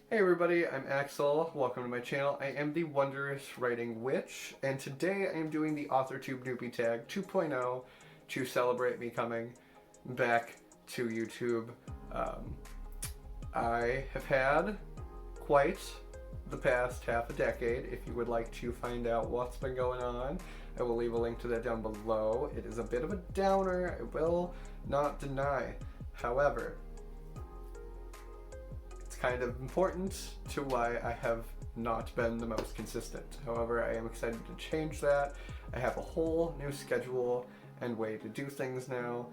Hey everybody, I'm Axel. Welcome to my channel. I am the Wondrous Writing Witch, and today I am doing the Authortube Newbie Tag 2.0 to celebrate me coming back to YouTube. I have had quite the past half a decade. If you would like to find out what's been going on, I will leave a link to that down below. It is a bit of a downer, I will not deny. However, kind of important to why I have not been the most consistent. However, I am excited to change that. I have a whole new schedule and way to do things now.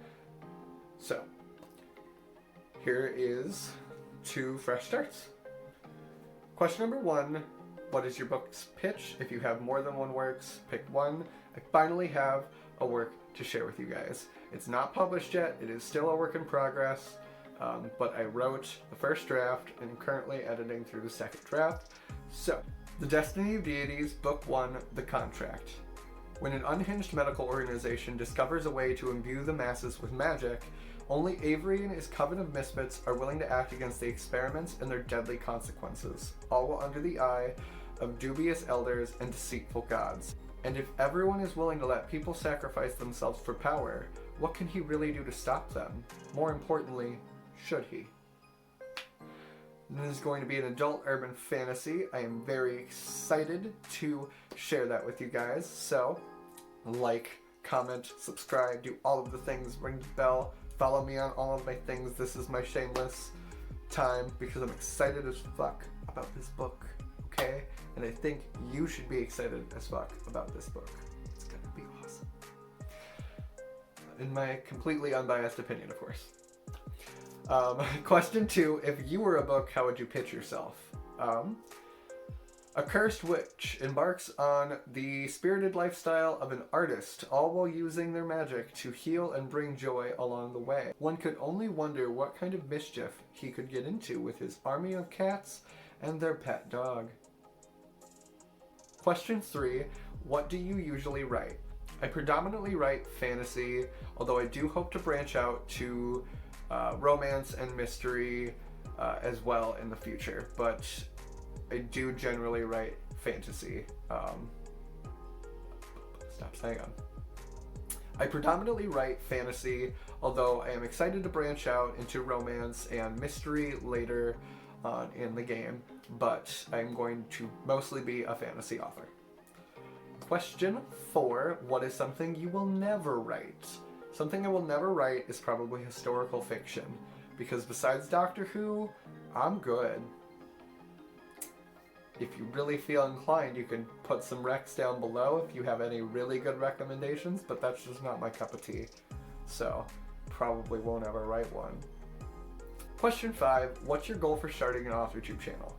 So, here is 2 fresh starts. Question number 1, what is your book's pitch? If you have more than one works, pick one. I finally have a work to share with you guys. It's not published yet, it is still a work in progress. But I wrote the first draft and am currently editing through the second draft. So, The Destiny of Deities, Book 1, The Contract. When an unhinged medical organization discovers a way to imbue the masses with magic, only Avery and his coven of misfits are willing to act against the experiments and their deadly consequences, all while under the eye of dubious elders and deceitful gods. And if everyone is willing to let people sacrifice themselves for power, what can he really do to stop them? More importantly, should he? This is going to be an adult urban fantasy. I am very excited to share that with you guys. So, like, comment, subscribe, do all of the things, ring the bell, follow me on all of my things. This is my shameless time because I'm excited as fuck about this book, okay? And I think you should be excited as fuck about this book. It's gonna be awesome. In my completely unbiased opinion, of course. Question 2, if you were a book, how would you pitch yourself? A cursed witch embarks on the spirited lifestyle of an artist, all while using their magic to heal and bring joy along the way. One could only wonder what kind of mischief he could get into with his army of cats and their pet dog. Question 3, what do you usually write? I predominantly write fantasy, although I do hope to branch out to romance and mystery as well in the future, but I do generally write fantasy. Stop saying on. I predominantly write fantasy, although I am excited to branch out into romance and mystery later on in the game, but I'm going to mostly be a fantasy author. Question 4, what is something you will never write? Something I will never write is probably historical fiction, because besides Doctor Who, I'm good. If you really feel inclined, you can put some recs down below if you have any really good recommendations, but that's just not my cup of tea, so probably won't ever write one. Question 5, what's your goal for starting an Authortube channel?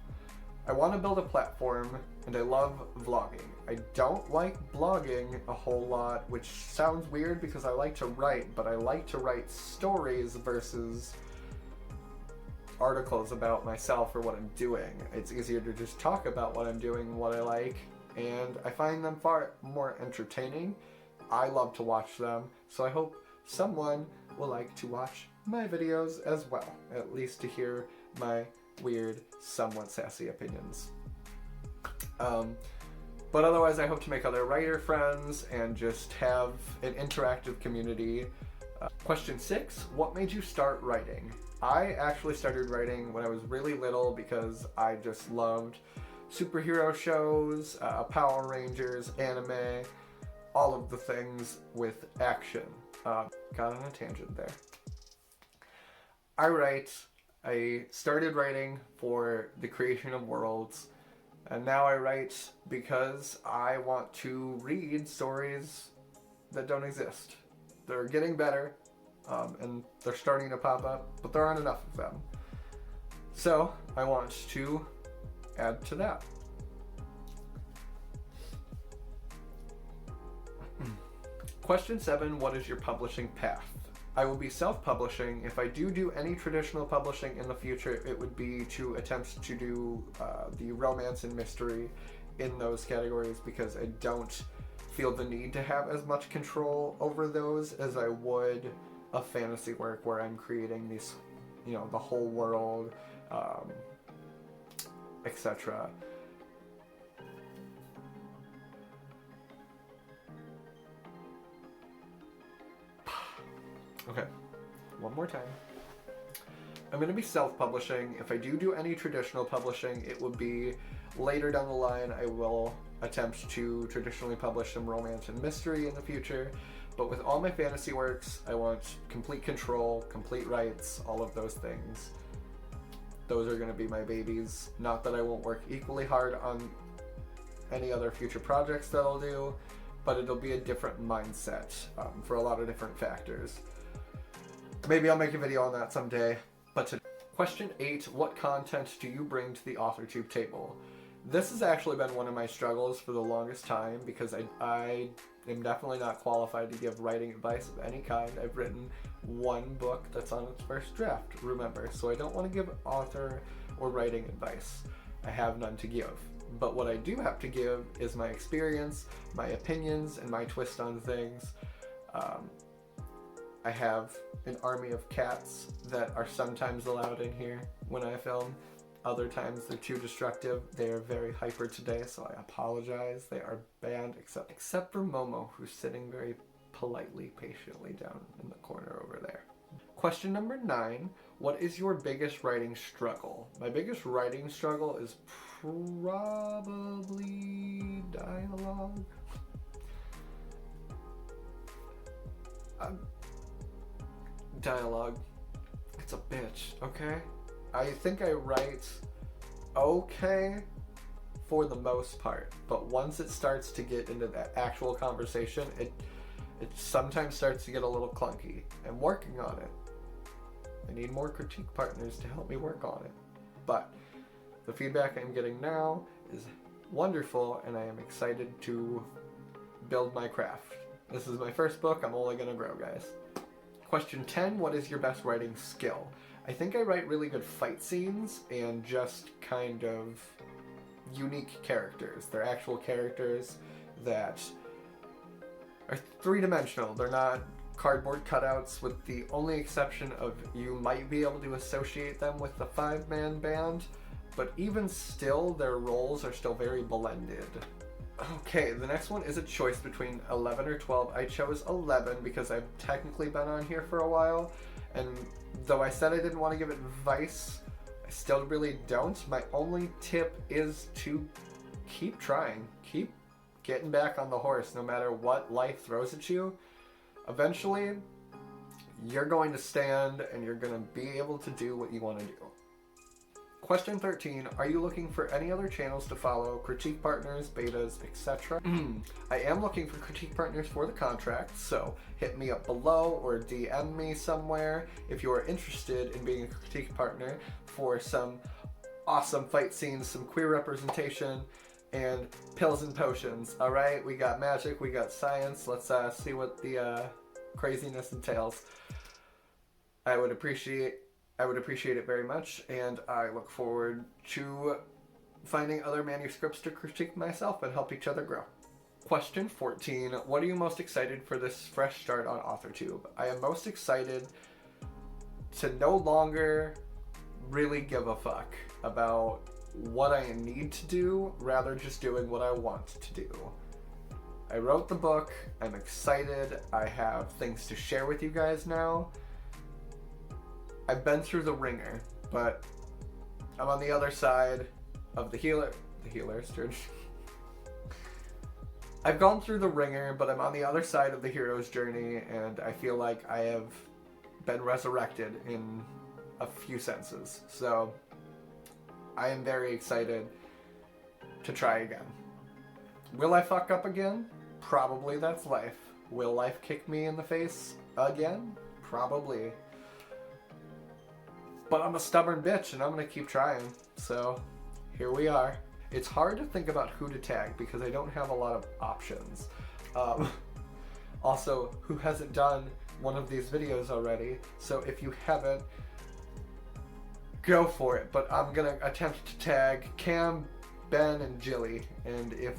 I want to build a platform, and I love vlogging. I don't like blogging a whole lot, which sounds weird because I like to write, but I like to write stories versus articles about myself or what I'm doing. It's easier to just talk about what I'm doing, what I like, and I find them far more entertaining. I love to watch them, so I hope someone will like to watch my videos as well, at least to hear my weird, somewhat sassy opinions. But otherwise, I hope to make other writer friends and just have an interactive community. Question 6, what made you start writing? I actually started writing when I was really little because I just loved superhero shows, Power Rangers, anime, all of the things with action. Got on a tangent there. I started writing for the creation of worlds, and now I write because I want to read stories that don't exist. They're getting better, and they're starting to pop up, but there aren't enough of them. So I want to add to that. Question 7, what is your publishing path? I will be self-publishing. If I do any traditional publishing in the future, it would be to attempt to do the romance and mystery in those categories, because I don't feel the need to have as much control over those as I would a fantasy work where I'm creating these, the whole world, etc. Okay, one more time. I'm going to be self-publishing. If I do any traditional publishing, it would be later down the line. I will attempt to traditionally publish some romance and mystery in the future. But with all my fantasy works, I want complete control, complete rights, all of those things. Those are going to be my babies. Not that I won't work equally hard on any other future projects that I'll do, but it'll be a different mindset for a lot of different factors. Maybe I'll make a video on that someday. But question 8, what content do you bring to the Authortube table? This has actually been one of my struggles for the longest time because I am definitely not qualified to give writing advice of any kind. I've written one book that's on its first draft, remember, so I don't want to give author or writing advice. I have none to give. But what I do have to give is my experience, my opinions, and my twist on things. I have an army of cats that are sometimes allowed in here when I film. Other times they're too destructive. They are very hyper today, so I apologize. They are banned except for Momo, who's sitting very politely, patiently down in the corner over there. Question number 9, what is your biggest writing struggle? My biggest writing struggle is probably dialogue. Dialogue. It's a bitch, okay? I think I write okay for the most part, but once it starts to get into that actual conversation, it sometimes starts to get a little clunky. I'm working on it. I need more critique partners to help me work on it. But the feedback I'm getting now is wonderful, and I am excited to build my craft. This is my first book. I'm only gonna grow, guys. Question 10, what is your best writing skill? I think I write really good fight scenes and just kind of unique characters. They're actual characters that are three-dimensional. They're not cardboard cutouts, with the only exception of you might be able to associate them with the 5-man band, but even still, their roles are still very blended. Okay, the next one is a choice between 11 or 12. I chose 11 because I've technically been on here for a while, and though I said I didn't want to give advice, I still really don't. My only tip is to keep trying. Keep getting back on the horse no matter what life throws at you. Eventually, you're going to stand and you're going to be able to do what you want to do. Question 13, are you looking for any other channels to follow, critique partners, betas, etc.? I am looking for critique partners for the contract, so hit me up below or DM me somewhere if you are interested in being a critique partner for some awesome fight scenes, some queer representation, and pills and potions. Alright, we got magic, we got science, let's see what the craziness entails. I would appreciate it very much, and I look forward to finding other manuscripts to critique myself and help each other grow. Question 14, what are you most excited for this fresh start on Authortube? I am most excited to no longer really give a fuck about what I need to do, rather just doing what I want to do. I wrote the book, I'm excited, I have things to share with you guys now. I've been through the ringer, but I'm on the other side of the healer's journey. I've gone through the ringer, but I'm on the other side of the hero's journey, and I feel like I have been resurrected in a few senses. So I am very excited to try again. Will I fuck up again? Probably, that's life. Will life kick me in the face again? Probably. But I'm a stubborn bitch and I'm gonna keep trying. So here we are. It's hard to think about who to tag because I don't have a lot of options. Also, who hasn't done one of these videos already? So if you haven't, go for it. But I'm gonna attempt to tag Cam, Ben, and Jilly. And if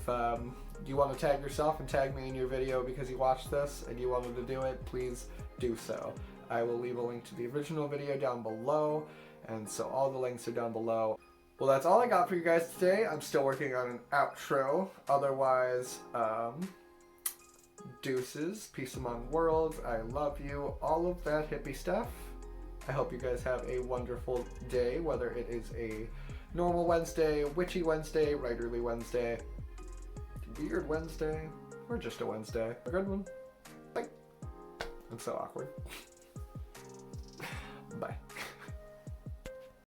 you want to tag yourself and tag me in your video because you watched this and you wanted to do it, please do so. I will leave a link to the original video down below, and so all the links are down below. Well, that's all I got for you guys today. I'm still working on an outro. Otherwise, deuces, peace among worlds, I love you, all of that hippie stuff. I hope you guys have a wonderful day, whether it is a normal Wednesday, witchy Wednesday, writerly Wednesday, weird Wednesday, or just a Wednesday. A good one. Bye. I'm so awkward. Bye.